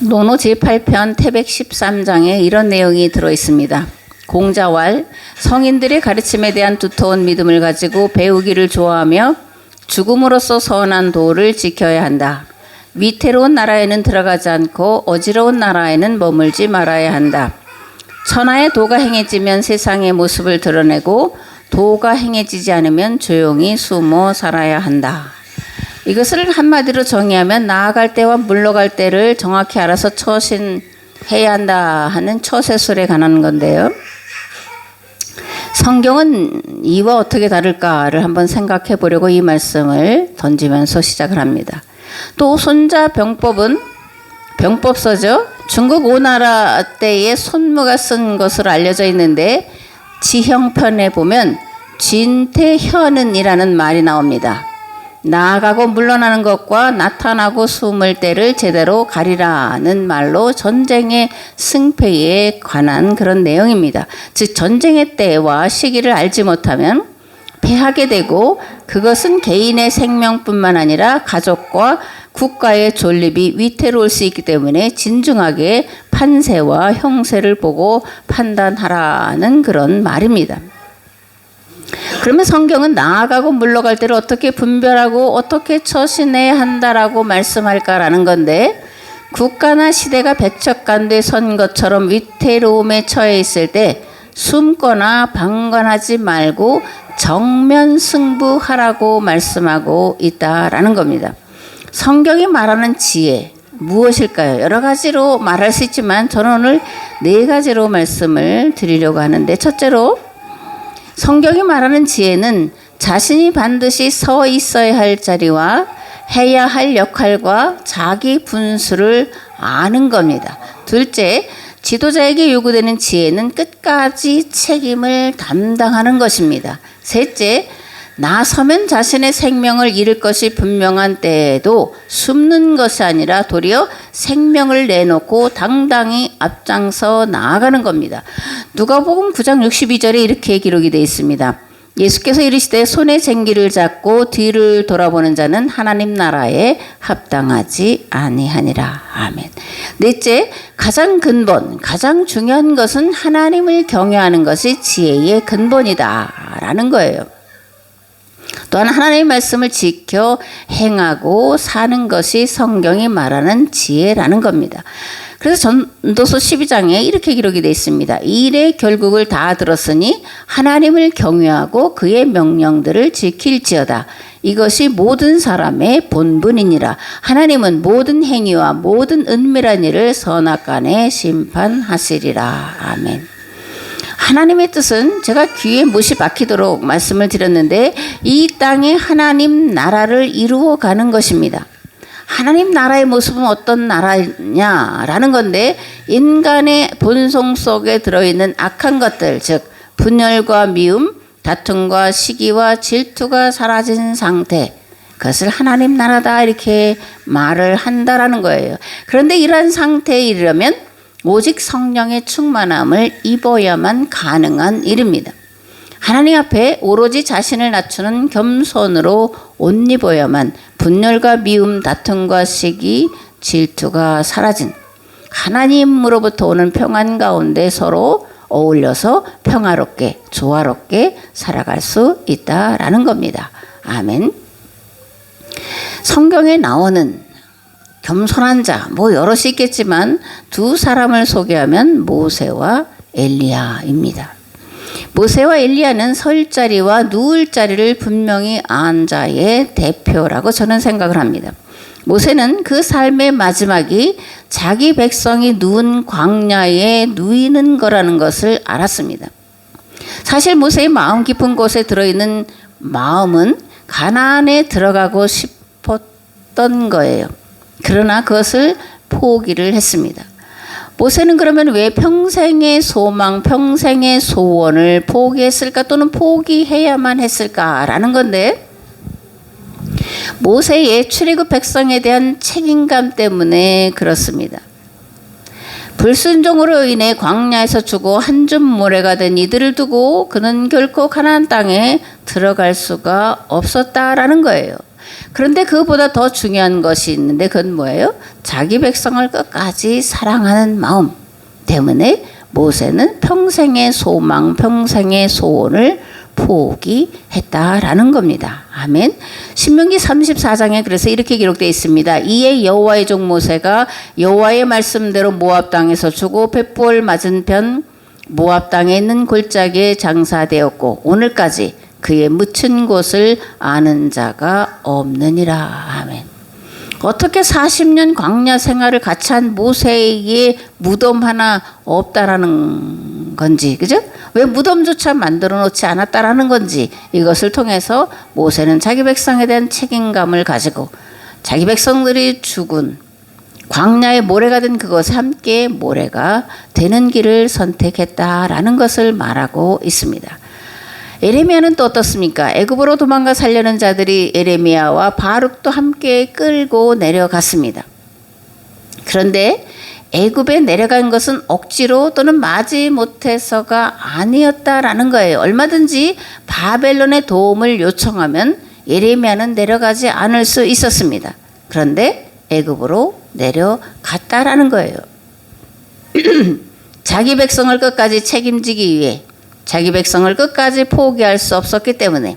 논어 제8편 태백 13장에 이런 내용이 들어있습니다. 공자왈 성인들의 가르침에 대한 두터운 믿음을 가지고 배우기를 좋아하며 죽음으로써 선한 도를 지켜야 한다. 위태로운 나라에는 들어가지 않고 어지러운 나라에는 머물지 말아야 한다. 천하의 도가 행해지면 세상의 모습을 드러내고 도가 행해지지 않으면 조용히 숨어 살아야 한다. 이것을 한마디로 정의하면 나아갈 때와 물러갈 때를 정확히 알아서 처신해야 한다 하는 처세술에 관한 건데요. 성경은 이와 어떻게 다를까를 한번 생각해 보려고 이 말씀을 던지면서 시작을 합니다. 또 손자병법은 병법서죠. 중국 오나라 때에 손무가 쓴 것으로 알려져 있는데 지형편에 보면 진퇴현은이라는 말이 나옵니다. 나아가고 물러나는 것과 나타나고 숨을 때를 제대로 가리라는 말로 전쟁의 승패에 관한 그런 내용입니다. 즉 전쟁의 때와 시기를 알지 못하면 패하게 되고 그것은 개인의 생명뿐만 아니라 가족과 국가의 존립이 위태로울 수 있기 때문에 진중하게 판세와 형세를 보고 판단하라는 그런 말입니다. 그러면 성경은 나아가고 물러갈 때를 어떻게 분별하고 어떻게 처신해야 한다라고 말씀할까라는 건데, 국가나 시대가 백척간대 선 것처럼 위태로움에 처해 있을 때 숨거나 방관하지 말고 정면 승부하라고 말씀하고 있다라는 겁니다. 성경이 말하는 지혜 무엇일까요? 여러 가지로 말할 수 있지만 저는 오늘 4가지로 말씀을 드리려고 하는데, 첫째로 성경이 말하는 지혜는 자신이 반드시 서 있어야 할 자리와 해야 할 역할과 자기 분수를 아는 겁니다. 둘째, 지도자에게 요구되는 지혜는 끝까지 책임을 담당하는 것입니다. 셋째, 나서면 자신의 생명을 잃을 것이 분명한 때에도 숨는 것이 아니라 도리어 생명을 내놓고 당당히 앞장서 나아가는 겁니다. 누가복음 9장 62절에 이렇게 기록이 되어 있습니다. 예수께서 이르시되 손에 쟁기를 잡고 뒤를 돌아보는 자는 하나님 나라에 합당하지 아니하니라. 아멘. 넷째, 가장 근본, 가장 중요한 것은 하나님을 경외하는 것이 지혜의 근본이다 라는 거예요. 또한 하나님의 말씀을 지켜 행하고 사는 것이 성경이 말하는 지혜라는 겁니다. 그래서 전도서 12장에 이렇게 기록이 되어 있습니다. 일의 결국을 다 들었으니 하나님을 경외하고 그의 명령들을 지킬지어다. 이것이 모든 사람의 본분이니라. 하나님은 모든 행위와 모든 은밀한 일을 선악간에 심판하시리라. 아멘. 하나님의 뜻은 제가 귀에 못이 박히도록 말씀을 드렸는데, 이 땅에 하나님 나라를 이루어가는 것입니다. 하나님 나라의 모습은 어떤 나라냐라는 건데, 인간의 본성 속에 들어있는 악한 것들, 즉 분열과 미움, 다툼과 시기와 질투가 사라진 상태, 그것을 하나님 나라다 이렇게 말을 한다라는 거예요. 그런데 이러한 상태에 이르려면 오직 성령의 충만함을 입어야만 가능한 일입니다. 하나님 앞에 오로지 자신을 낮추는 겸손으로 옷 입어야만 분열과 미움, 다툼과 시기, 질투가 사라진 하나님으로부터 오는 평안 가운데 서로 어울려서 평화롭게, 조화롭게 살아갈 수 있다라는 겁니다. 아멘. 성경에 나오는 겸손한 자, 여럿이 있겠지만 2 사람을 소개하면 모세와 엘리야입니다. 모세와 엘리야는 설 자리와 누울 자리를 분명히 안 자의 대표라고 저는 생각을 합니다. 모세는 그 삶의 마지막이 자기 백성이 누운 광야에 누이는 거라는 것을 알았습니다. 사실 모세의 마음 깊은 곳에 들어있는 마음은 가나안에 들어가고 싶었던 거예요. 그러나 그것을 포기를 했습니다. 모세는 그러면 왜 평생의 소망, 평생의 소원을 포기했을까, 또는 포기해야만 했을까라는 건데, 모세의 출애굽 백성에 대한 책임감 때문에 그렇습니다. 불순종으로 인해 광야에서 죽어 한 줌 모래가 된 이들을 두고 그는 결코 가나안 땅에 들어갈 수가 없었다라는 거예요. 그런데 그것보다 더 중요한 것이 있는데 그건 뭐예요? 자기 백성을 끝까지 사랑하는 마음 때문에 모세는 평생의 소망, 평생의 소원을 포기했다라는 겁니다. 아멘. 신명기 34장에 그래서 이렇게 기록되어 있습니다. 이에 여호와의 종 모세가 여호와의 말씀대로 모압 땅에서 주고 벳볼 맞은편 모압 땅에 있는 골짜기에 장사되었고 오늘까지 그의 묻힌 곳을 아는 자가 없느니라. 아멘. 어떻게 40년 광야 생활을 같이 한 모세에게 무덤 하나 없다라는 건지, 그죠? 왜 무덤조차 만들어 놓지 않았다라는 건지 이것을 통해서 모세는 자기 백성에 대한 책임감을 가지고 자기 백성들이 죽은 광야의 모래가 된 그것에 함께 모래가 되는 길을 선택했다라는 것을 말하고 있습니다. 에레미야는 또 어떻습니까? 애굽으로 도망가 살려는 자들이 에레미야와 바룩도 함께 끌고 내려갔습니다. 그런데 애굽에 내려간 것은 억지로 또는 마지 못해서가 아니었다라는 거예요. 얼마든지 바벨론의 도움을 요청하면 에레미야는 내려가지 않을 수 있었습니다. 그런데 애굽으로 내려갔다라는 거예요. 자기 백성을 끝까지 책임지기 위해 자기 백성을 끝까지 포기할 수 없었기 때문에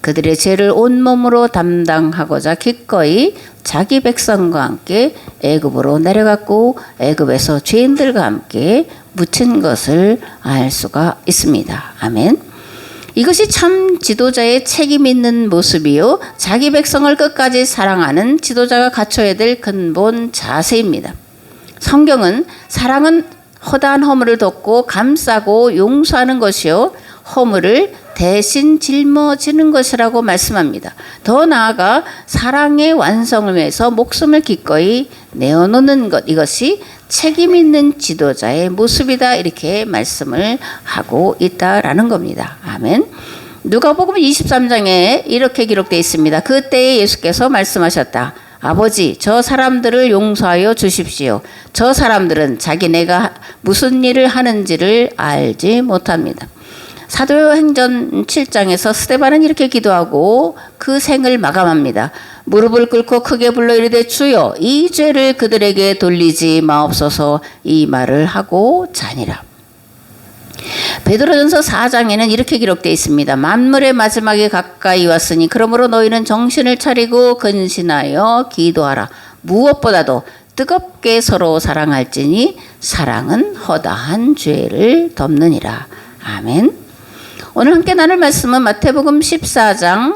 그들의 죄를 온몸으로 담당하고자 기꺼이 자기 백성과 함께 애굽으로 내려갔고 애굽에서 죄인들과 함께 묻힌 것을 알 수가 있습니다. 아멘. 이것이 참 지도자의 책임 있는 모습이요. 자기 백성을 끝까지 사랑하는 지도자가 갖춰야 될 근본 자세입니다. 성경은 사랑은 허다한 허물을 덮고 감싸고 용서하는 것이요. 허물을 대신 짊어지는 것이라고 말씀합니다. 더 나아가 사랑의 완성을 위해서 목숨을 기꺼이 내어놓는 것, 이것이 책임 있는 지도자의 모습이다, 이렇게 말씀을 하고 있다라는 겁니다. 아멘. 누가복음 23장에 이렇게 기록되어 있습니다. 그때에 예수께서 말씀하셨다. 아버지, 저 사람들을 용서하여 주십시오. 저 사람들은 자기네가 무슨 일을 하는지를 알지 못합니다. 사도행전 7장에서 스데반은 이렇게 기도하고 그 생을 마감합니다. 무릎을 꿇고 크게 불러 이르되 주여 이 죄를 그들에게 돌리지 마옵소서, 이 말을 하고 자니라. 베드로전서 4장에는 이렇게 기록되어 있습니다. 만물의 마지막이 가까이 왔으니 그러므로 너희는 정신을 차리고 근신하여 기도하라. 무엇보다도 뜨겁게 서로 사랑할지니 사랑은 허다한 죄를 덮느니라. 아멘. 오늘 함께 나눌 말씀은 마태복음 14장인데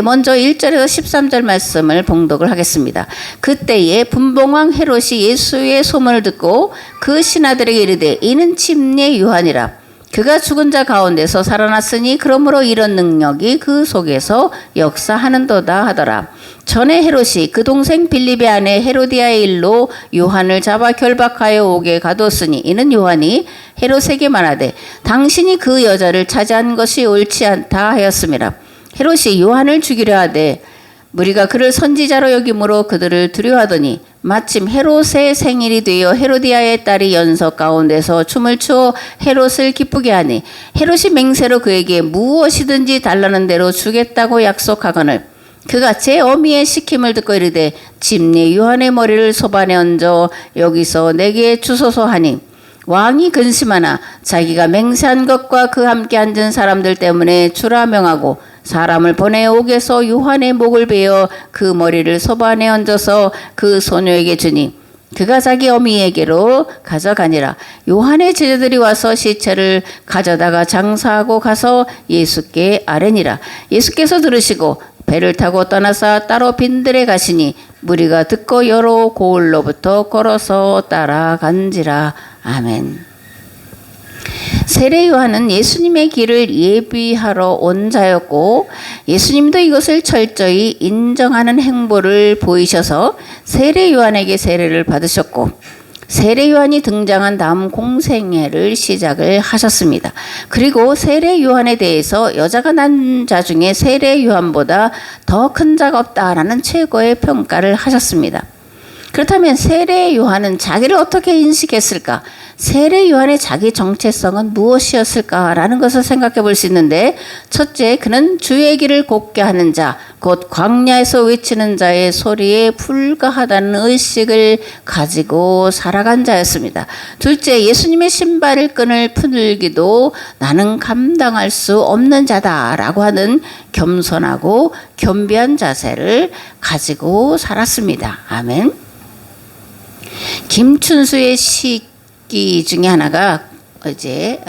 먼저 1절에서 13절 말씀을 봉독을 하겠습니다. 그때에 분봉왕 헤롯이 예수의 소문을 듣고 그 신하들에게 이르되 이는 침례 요한이라. 그가 죽은 자 가운데서 살아났으니 그러므로 이런 능력이 그 속에서 역사하는도다 하더라. 전에 헤롯이 그 동생 빌립의 아내 헤로디아의 일로 요한을 잡아 결박하여 옥에 가뒀으니 이는 요한이 헤롯에게 말하되 당신이 그 여자를 차지한 것이 옳지 않다 하였음이라. 헤롯이 요한을 죽이려 하되 무리가 그를 선지자로 여김으로 그들을 두려워하더니 마침 헤롯의 생일이 되어 헤로디아의 딸이 연석 가운데서 춤을 추어 헤롯을 기쁘게 하니 헤롯이 맹세로 그에게 무엇이든지 달라는 대로 주겠다고 약속하거늘 그가 제 어미의 시킴을 듣고 이르되 침례 요한의 머리를 소반에 얹어 여기서 내게 주소서 하니 왕이 근심하나 자기가 맹세한 것과 그 함께 앉은 사람들 때문에 주라 명하고 사람을 보내 옥에서 요한의 목을 베어 그 머리를 소반에 얹어서 그 소녀에게 주니 그가 자기 어미에게로 가져가니라. 요한의 제자들이 와서 시체를 가져다가 장사하고 가서 예수께 아뢰니라. 예수께서 들으시고 배를 타고 떠나서 따로 빈들에 가시니 무리가 듣고 여러 고을로부터 걸어서 따라간지라. 아멘. 세례 요한은 예수님의 길을 예비하러 온 자였고 예수님도 이것을 철저히 인정하는 행보를 보이셔서 세례 요한에게 세례를 받으셨고 세례 요한이 등장한 다음 공생애를 시작을 하셨습니다. 그리고 세례 요한에 대해서 여자가 난 자 중에 세례 요한보다 더 큰 자가 없다라는 최고의 평가를 하셨습니다. 그렇다면 세례 요한은 자기를 어떻게 인식했을까? 세례 요한의 자기 정체성은 무엇이었을까라는 것을 생각해 볼 수 있는데, 첫째, 그는 주의 길을 곱게 하는 자, 곧 광야에서 외치는 자의 소리에 불과하다는 의식을 가지고 살아간 자였습니다. 둘째, 예수님의 신발을 끈을 풀기도 나는 감당할 수 없는 자다라고 하는 겸손하고 겸비한 자세를 가지고 살았습니다. 아멘. 김춘수의 시기 중에 하나가 이제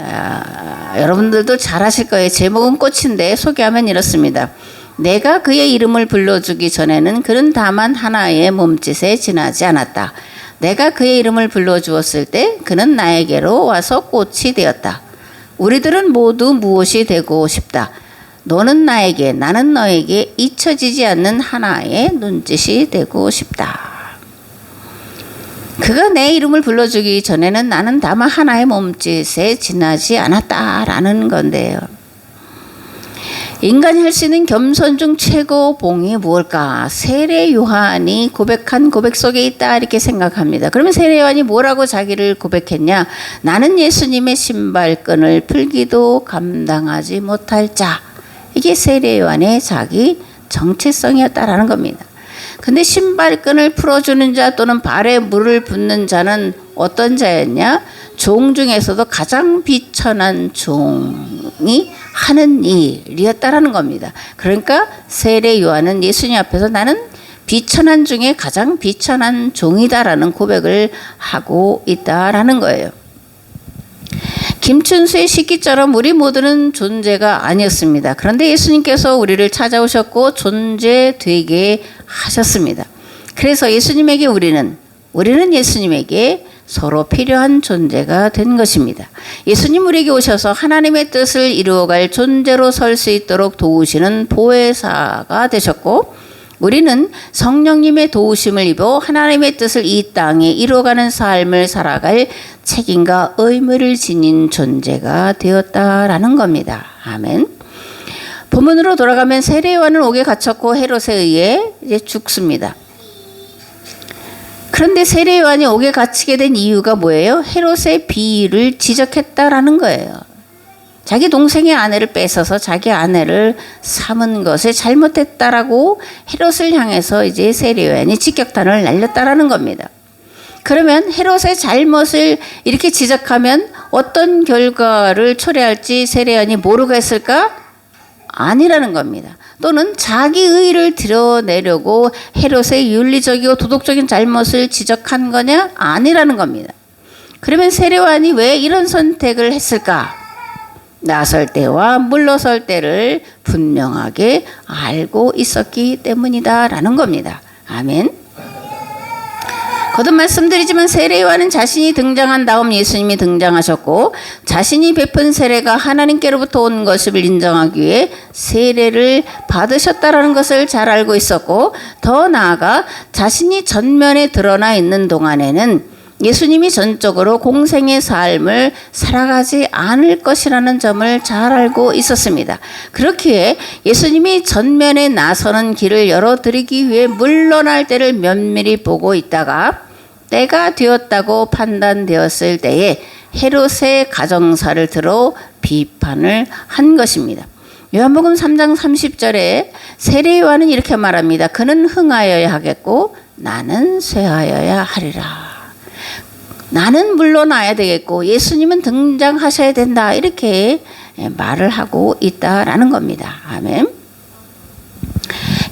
여러분들도 잘 아실 거예요. 제목은 꽃인데 소개하면 이렇습니다. 내가 그의 이름을 불러주기 전에는 그는 다만 하나의 몸짓에 지나지 않았다. 내가 그의 이름을 불러주었을 때 그는 나에게로 와서 꽃이 되었다. 우리들은 모두 무엇이 되고 싶다. 너는 나에게, 나는 너에게 잊혀지지 않는 하나의 눈짓이 되고 싶다. 그가 내 이름을 불러주기 전에는 나는 다만 하나의 몸짓에 지나지 않았다라는 건데요. 인간이 할 수 있는 겸손 중 최고 봉이 무엇일까? 세례 요한이 고백한 고백 속에 있다 이렇게 생각합니다. 그러면 세례 요한이 뭐라고 자기를 고백했냐? 나는 예수님의 신발끈을 풀기도 감당하지 못할 자. 이게 세례 요한의 자기 정체성이었다라는 겁니다. 근데 신발끈을 풀어주는 자 또는 발에 물을 붓는 자는 어떤 자였냐? 종 중에서도 가장 비천한 종이 하는 일이었다라는 겁니다. 그러니까 세례 요한은 예수님 앞에서 나는 비천한 중에 가장 비천한 종이다라는 고백을 하고 있다라는 거예요. 김춘수의 시기처럼 우리 모두는 존재가 아니었습니다. 그런데 예수님께서 우리를 찾아오셨고 존재되게 하셨습니다. 그래서 예수님에게 우리는 예수님에게 서로 필요한 존재가 된 것입니다. 예수님 우리에게 오셔서 하나님의 뜻을 이루어갈 존재로 설 수 있도록 도우시는 보혜사가 되셨고, 우리는 성령님의 도우심을 입어 하나님의 뜻을 이 땅에 이루어가는 삶을 살아갈 책임과 의무를 지닌 존재가 되었다라는 겁니다. 아멘. 본문으로 돌아가면 세례 요한은 옥에 갇혔고 헤롯에 의해 이제 죽습니다. 그런데 세례 요한이 옥에 갇히게 된 이유가 뭐예요? 헤롯의 비위를 지적했다라는 거예요. 자기 동생의 아내를 뺏어서 자기 아내를 삼은 것을 잘못했다라고 헤롯을 향해서 이제 세례 요한이 직격탄을 날렸다라는 겁니다. 그러면 헤롯의 잘못을 이렇게 지적하면 어떤 결과를 초래할지 세례 요한이 모르고 했을까? 아니라는 겁니다. 또는 자기 의의를 드러내려고 헤롯의 윤리적이고 도덕적인 잘못을 지적한 거냐? 아니라는 겁니다. 그러면 세례 요한이 왜 이런 선택을 했을까? 나설 때와 물러설 때를 분명하게 알고 있었기 때문이다라는 겁니다. 아멘. 거듭 말씀드리지만 세례 요한은 자신이 등장한 다음 예수님이 등장하셨고, 자신이 베푼 세례가 하나님께로부터 온 것을 인정하기 위해 세례를 받으셨다라는 것을 잘 알고 있었고, 더 나아가 자신이 전면에 드러나 있는 동안에는 예수님이 전적으로 공생의 삶을 살아가지 않을 것이라는 점을 잘 알고 있었습니다. 그렇기에 예수님이 전면에 나서는 길을 열어드리기 위해 물러날 때를 면밀히 보고 있다가 때가 되었다고 판단되었을 때에 헤롯의 가정사를 들어 비판을 한 것입니다. 요한복음 3장 30절에 세례 요한은 이렇게 말합니다. 그는 흥하여야 하겠고 나는 쇠하여야 하리라. 나는 물러나야 되겠고 예수님은 등장하셔야 된다. 이렇게 말을 하고 있다라는 겁니다. 아멘.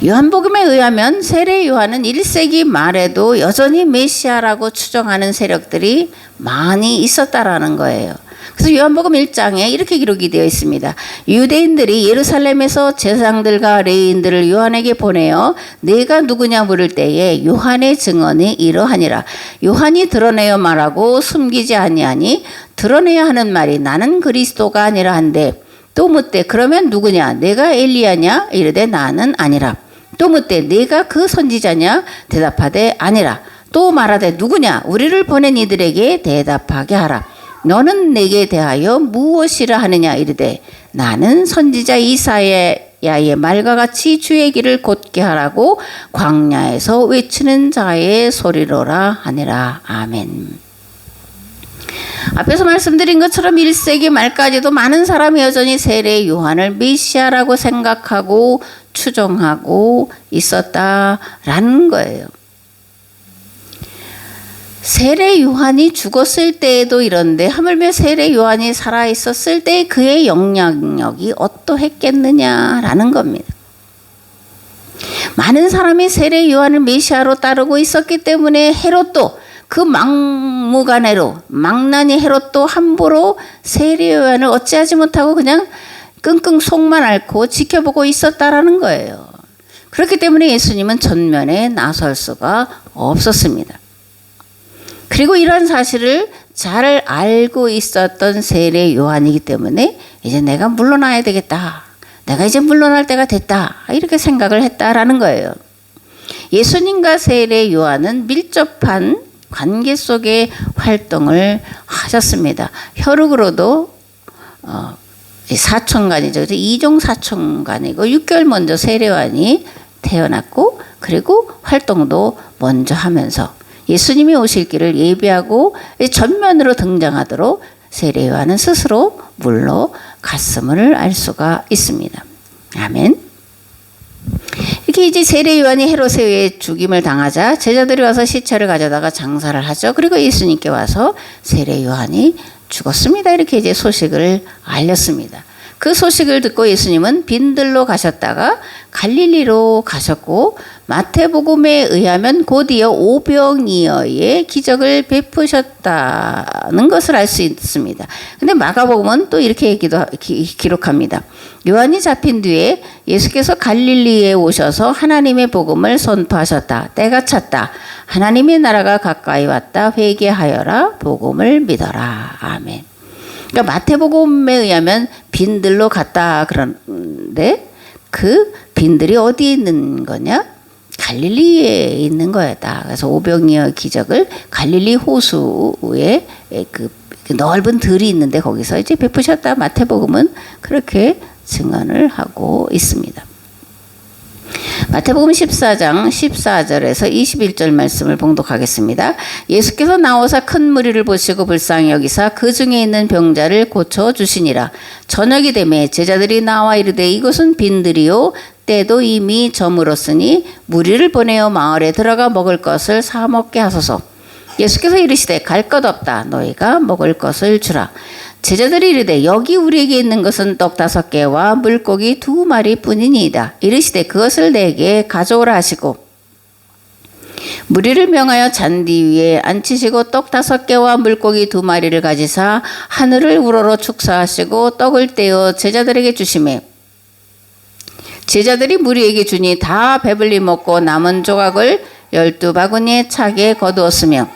요한복음에 의하면 세례 요한은 1세기 말에도 여전히 메시아라고 추정하는 세력들이 많이 있었다라는 거예요. 그래서 요한복음 1장에 이렇게 기록이 되어 있습니다. 유대인들이 예루살렘에서 제사장들과 레위인들을 요한에게 보내어 네가 누구냐 물을 때에 요한의 증언이 이러하니라. 요한이 드러내어 말하고 숨기지 아니하니 드러내야 하는 말이 나는 그리스도가 아니라 한데, 또 묻되 그러면 누구냐? 내가 엘리야냐? 이르되 나는 아니라. 또 묻되 네가 그 선지자냐? 대답하되 아니라. 또 말하되 누구냐? 우리를 보낸 이들에게 대답하게 하라. 너는 내게 대하여 무엇이라 하느냐? 이르되 나는 선지자 이사야의 야의 말과 같이 주의 길을 곧게 하라고 광야에서 외치는 자의 소리로라 하니라. 아멘. 앞에서 말씀드린 것처럼 1세기 말까지도 많은 사람이 여전히 세례 요한을 메시아라고 생각하고 추종하고 있었다라는 거예요. 세례 요한이 죽었을 때에도 이런데 하물며 세례 요한이 살아있었을 때 그의 영향력이 어떠했겠느냐라는 겁니다. 많은 사람이 세례 요한을 메시아로 따르고 있었기 때문에 헤롯도 그 막무가내로 망나니 헤롯도 함부로 세례 요한을 어찌하지 못하고 그냥 끙끙 속만 앓고 지켜보고 있었다라는 거예요. 그렇기 때문에 예수님은 전면에 나설 수가 없었습니다. 그리고 이런 사실을 잘 알고 있었던 세례 요한이기 때문에 이제 내가 물러나야 되겠다. 내가 이제 물러날 때가 됐다. 이렇게 생각을 했다라는 거예요. 예수님과 세례 요한은 밀접한 관계 속의 활동을 하셨습니다. 혈육으로도 사촌간이죠. 이종 사촌간이고 6개월 먼저 세례 요한이 태어났고 그리고 활동도 먼저 하면서 예수님이 오실 길을 예비하고 전면으로 등장하도록 세례 요한은 스스로 물러갔음을 알 수가 있습니다. 아멘. 이렇게 이제 세례 요한이 헤롯에 의해 죽임을 당하자 제자들이 와서 시체를 가져다가 장사를 하죠. 그리고 예수님께 와서 세례 요한이 죽었습니다. 이렇게 이제 소식을 알렸습니다. 그 소식을 듣고 예수님은 빈들로 가셨다가 갈릴리로 가셨고 마태복음에 의하면 곧이어 오병이어의 기적을 베푸셨다는 것을 알 수 있습니다. 근데 마가복음은 또 이렇게 기록합니다. 요한이 잡힌 뒤에 예수께서 갈릴리에 오셔서 하나님의 복음을 선포하셨다. 때가 찼다. 하나님의 나라가 가까이 왔다. 회개하여라. 복음을 믿어라. 아멘. 그러니까 마태복음에 의하면 빈들로 갔다 그러는데 그 빈들이 어디에 있는 거냐? 갈릴리에 있는 거였다. 그래서 오병이어 기적을 갈릴리 호수에 그 넓은 들이 있는데 거기서 이제 베푸셨다. 마태복음은 그렇게 증언을 하고 있습니다. 마태복음 14장 14절에서 21절 말씀을 봉독하겠습니다. 예수께서 나오사 큰 무리를 보시고 불쌍히 여기사 그 중에 있는 병자를 고쳐주시니라. 저녁이 되매 제자들이 나와 이르되 이곳은 빈들이요 때도 이미 저물었으니 무리를 보내어 마을에 들어가 먹을 것을 사 먹게 하소서. 예수께서 이르시되 갈 것 없다. 너희가 먹을 것을 주라. 제자들이 이르되 여기 우리에게 있는 것은 떡 5개와 물고기 2마리 뿐이니이다. 이르시되 그것을 내게 가져오라 하시고 무리를 명하여 잔디 위에 앉히시고 떡 5개와 물고기 2마리를 가지사 하늘을 우러러 축사하시고 떡을 떼어 제자들에게 주시매 제자들이 무리에게 주니 다 배불리 먹고 남은 조각을 12바구니에 차게 거두었으며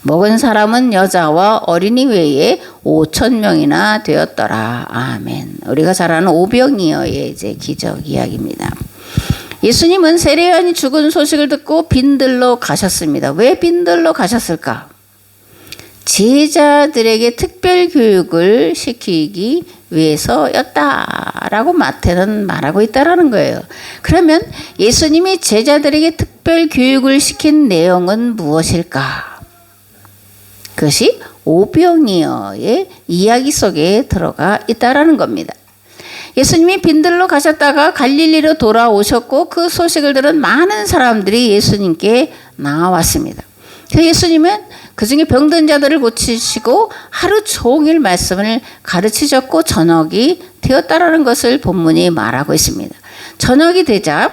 먹은 사람은 여자와 어린이 외에 5,000명이나 되었더라. 아멘. 우리가 잘 아는 오병이어의 이제 기적 이야기입니다. 예수님은 세례 요한이 죽은 소식을 듣고 빈들로 가셨습니다. 왜 빈들로 가셨을까? 제자들에게 특별 교육을 시키기 위해서였다라고 마태는 말하고 있다라는 거예요. 그러면 예수님이 제자들에게 특별 교육을 시킨 내용은 무엇일까? 그것이 오병이어의 이야기 속에 들어가 있다라는 겁니다. 예수님이 빈들로 가셨다가 갈릴리로 돌아오셨고 그 소식을 들은 많은 사람들이 예수님께 나왔습니다. 예수님은 그중에 병든 자들을 고치시고 하루 종일 말씀을 가르치셨고 저녁이 되었다라는 것을 본문이 말하고 있습니다. 저녁이 되자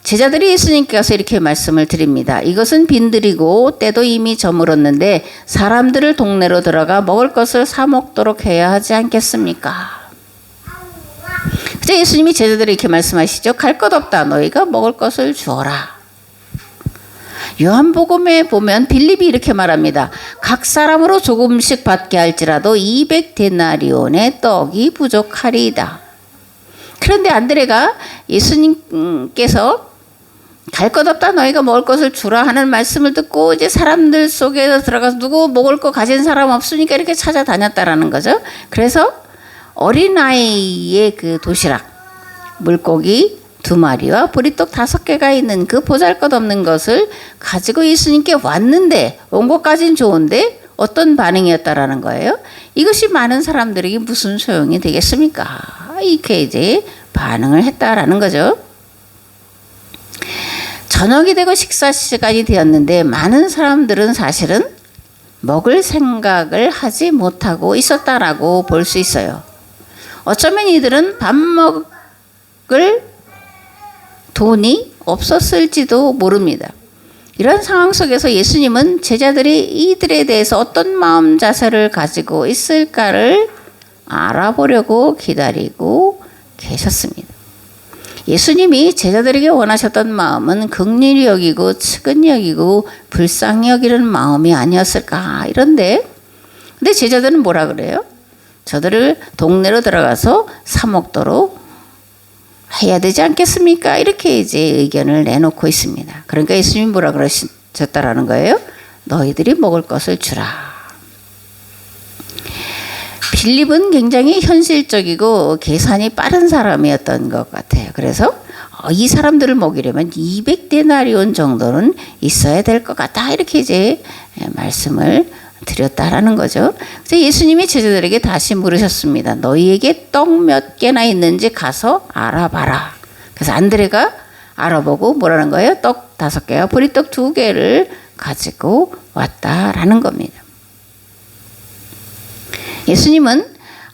제자들이 예수님께 가서 이렇게 말씀을 드립니다. 이것은 빈들이고 때도 이미 저물었는데 사람들을 동네로 들어가 먹을 것을 사 먹도록 해야 하지 않겠습니까? 그래서 예수님이 제자들에게 이렇게 말씀하시죠. 갈 것 없다. 너희가 먹을 것을 주어라. 요한복음에 보면 빌립이 이렇게 말합니다. 각 사람으로 조금씩 받게 할지라도 200데나리온의 떡이 부족하리이다. 그런데 안드레가 예수님께서 갈 것 없다. 너희가 먹을 것을 주라 하는 말씀을 듣고 이제 사람들 속에 들어가서 누구 먹을 거 가진 사람 없으니까 이렇게 찾아다녔다라는 거죠. 그래서 어린아이의 그 도시락 물고기 2마리와 보리떡 5개가 있는 그 보잘것없는 것을 가지고 예수님께 왔는데, 온 것까진 좋은데 어떤 반응이었다라는 거예요? 이것이 많은 사람들에게 무슨 소용이 되겠습니까? 이렇게 이제 반응을 했다라는 거죠. 저녁이 되고 식사 시간이 되었는데 많은 사람들은 사실은 먹을 생각을 하지 못하고 있었다라고 볼 수 있어요. 어쩌면 이들은 밥 먹을 돈이 없었을지도 모릅니다. 이런 상황 속에서 예수님은 제자들이 이들에 대해서 어떤 마음 자세를 가지고 있을까를 알아보려고 기다리고 계셨습니다. 예수님이 제자들에게 원하셨던 마음은 긍휼히 여기고 측은히 여기고 불쌍히 여기는 마음이 아니었을까 이런데, 근데 제자들은 뭐라 그래요? 저들을 동네로 들어가서 사 먹도록 해야 되지 않겠습니까? 이렇게 이제 의견을 내놓고 있습니다. 그러니까 예수님이 뭐라 그러셨다라는 거예요? 너희들이 먹을 것을 주라. 빌립은 굉장히 현실적이고 계산이 빠른 사람이었던 것 같아요. 그래서 이 사람들을 먹이려면 200데나리온 정도는 있어야 될 것 같다. 이렇게 이제 말씀을 드렸다라는 거죠. 그래서 예수님이 제자들에게 다시 물으셨습니다. 너희에게 떡 몇 개나 있는지 가서 알아봐라. 그래서 안드레가 알아보고 뭐라는 거예요? 떡 5개와 보리떡 2개를 가지고 왔다라는 겁니다. 예수님은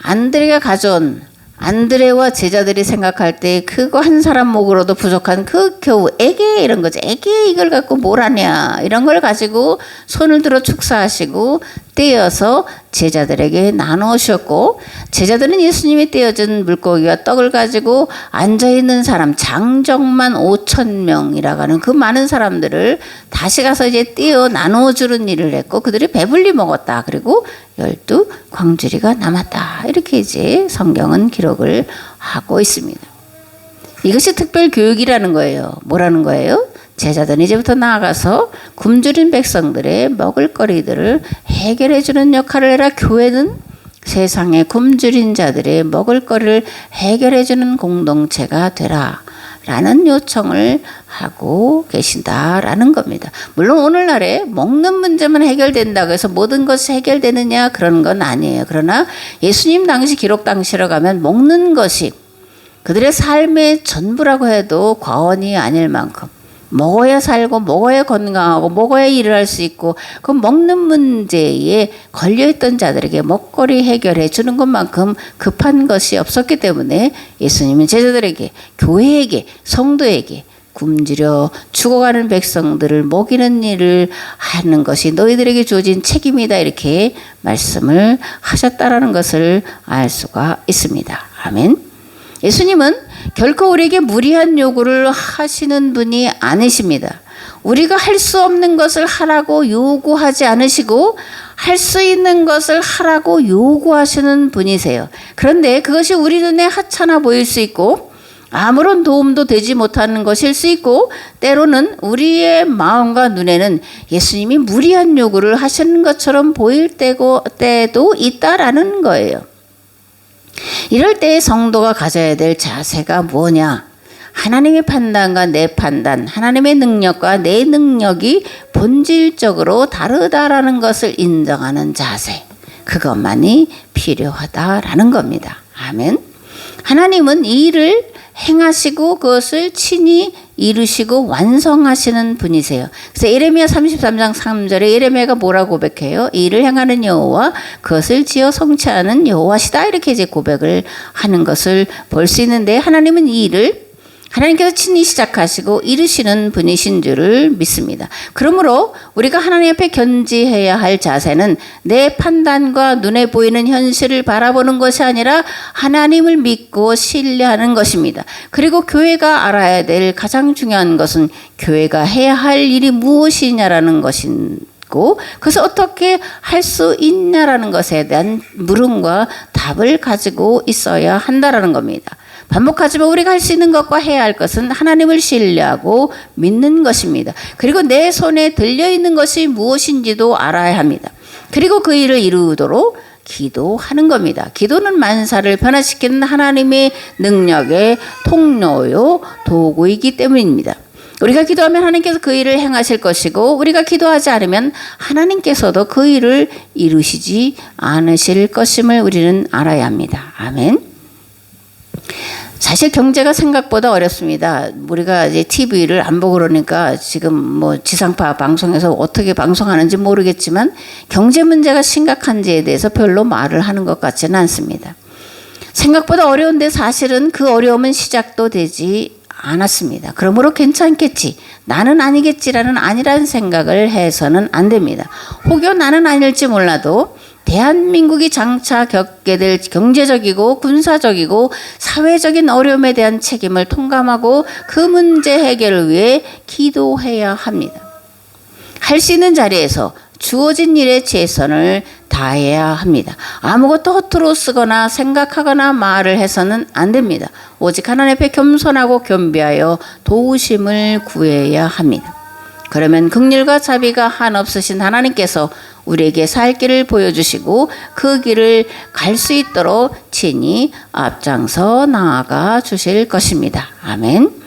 안드레가 가져온, 안드레와 제자들이 생각할 때 그거 한 사람 먹으로도 부족한 그 겨우 애게 이런 거죠. 애게 이걸 갖고 뭘 하냐 이런 걸 가지고 손을 들어 축사하시고 떼어서 제자들에게 나누셨고, 제자들은 예수님이 떼어준 물고기와 떡을 가지고 앉아있는 사람 장정만 5,000명이라고 하는 그 많은 사람들을 다시 가서 이제 떼어 나누어주는 일을 했고, 그들이 배불리 먹었다. 그리고 12 광주리가 남았다. 이렇게 이제 성경은 기록을 하고 있습니다. 이것이 특별 교육이라는 거예요. 뭐라는 거예요? 제자들은 이제부터 나아가서 굶주린 백성들의 먹을거리들을 해결해 주는 역할을 해라. 교회는 세상의 굶주린 자들의 먹을거리를 해결해 주는 공동체가 되라 라는 요청을 하고 계신다라는 겁니다. 물론 오늘날에 먹는 문제만 해결된다고 해서 모든 것이 해결되느냐 그런 건 아니에요. 그러나 예수님 당시 기록 당시로 가면 먹는 것이 그들의 삶의 전부라고 해도 과언이 아닐 만큼 먹어야 살고 먹어야 건강하고 먹어야 일을 할 수 있고, 그 먹는 문제에 걸려있던 자들에게 먹거리 해결해 주는 것만큼 급한 것이 없었기 때문에 예수님은 제자들에게, 교회에게, 성도에게 굶주려 죽어가는 백성들을 먹이는 일을 하는 것이 너희들에게 주어진 책임이다 이렇게 말씀을 하셨다라는 것을 알 수가 있습니다. 아멘. 예수님은 결코 우리에게 무리한 요구를 하시는 분이 아니십니다. 우리가 할 수 없는 것을 하라고 요구하지 않으시고 할 수 있는 것을 하라고 요구하시는 분이세요. 그런데 그것이 우리 눈에 하찮아 보일 수 있고 아무런 도움도 되지 못하는 것일 수 있고, 때로는 우리의 마음과 눈에는 예수님이 무리한 요구를 하시는 것처럼 보일 때도 있다라는 거예요. 이럴 때 성도가 가져야 될 자세가 뭐냐? 하나님의 판단과 내 판단, 하나님의 능력과 내 능력이 본질적으로 다르다라는 것을 인정하는 자세, 그것만이 필요하다라는 겁니다. 아멘. 하나님은 이 일을 행하시고 그것을 친히 이루시고 완성하시는 분이세요. 그래서 예레미야 33장 3절에 예레미야가 뭐라고 고백해요? 이 일을 행하는 여호와, 그것을 지어 성취하는 여호와시다. 이렇게 이제 고백을 하는 것을 볼 수 있는데, 하나님은 이 일을 하나님께서 친히 시작하시고 이루시는 분이신 줄을 믿습니다. 그러므로 우리가 하나님 앞에 견지해야 할 자세는 내 판단과 눈에 보이는 현실을 바라보는 것이 아니라 하나님을 믿고 신뢰하는 것입니다. 그리고 교회가 알아야 될 가장 중요한 것은 교회가 해야 할 일이 무엇이냐라는 것이고, 그래서 어떻게 할 수 있냐라는 것에 대한 물음과 답을 가지고 있어야 한다라는 겁니다. 반복하지만 우리가 할 수 있는 것과 해야 할 것은 하나님을 신뢰하고 믿는 것입니다. 그리고 내 손에 들려있는 것이 무엇인지도 알아야 합니다. 그리고 그 일을 이루도록 기도하는 겁니다. 기도는 만사를 변화시키는 하나님의 능력의 통로요 도구이기 때문입니다. 우리가 기도하면 하나님께서 그 일을 행하실 것이고 우리가 기도하지 않으면 하나님께서도 그 일을 이루시지 않으실 것임을 우리는 알아야 합니다. 아멘. 사실 경제가 생각보다 어렵습니다. 우리가 이제 TV를 안 보고 그러니까 지금 뭐 지상파 방송에서 어떻게 방송하는지 모르겠지만 경제 문제가 심각한지에 대해서 별로 말을 하는 것 같지는 않습니다. 생각보다 어려운데 사실은 그 어려움은 시작도 되지 않았습니다. 그러므로 괜찮겠지. 나는 아니겠지라는 아니라는 생각을 해서는 안 됩니다. 혹여 나는 아닐지 몰라도 대한민국이 장차 겪게 될 경제적이고 군사적이고 사회적인 어려움에 대한 책임을 통감하고 그 문제 해결을 위해 기도해야 합니다. 할 수 있는 자리에서 주어진 일에 최선을 다해야 합니다. 아무것도 허투루 쓰거나 생각하거나 말을 해서는 안 됩니다. 오직 하나님 앞에 겸손하고 겸비하여 도우심을 구해야 합니다. 그러면 긍휼과 자비가 한없으신 하나님께서 우리에게 살 길을 보여주시고 그 길을 갈 수 있도록 친히 앞장서 나아가 주실 것입니다. 아멘.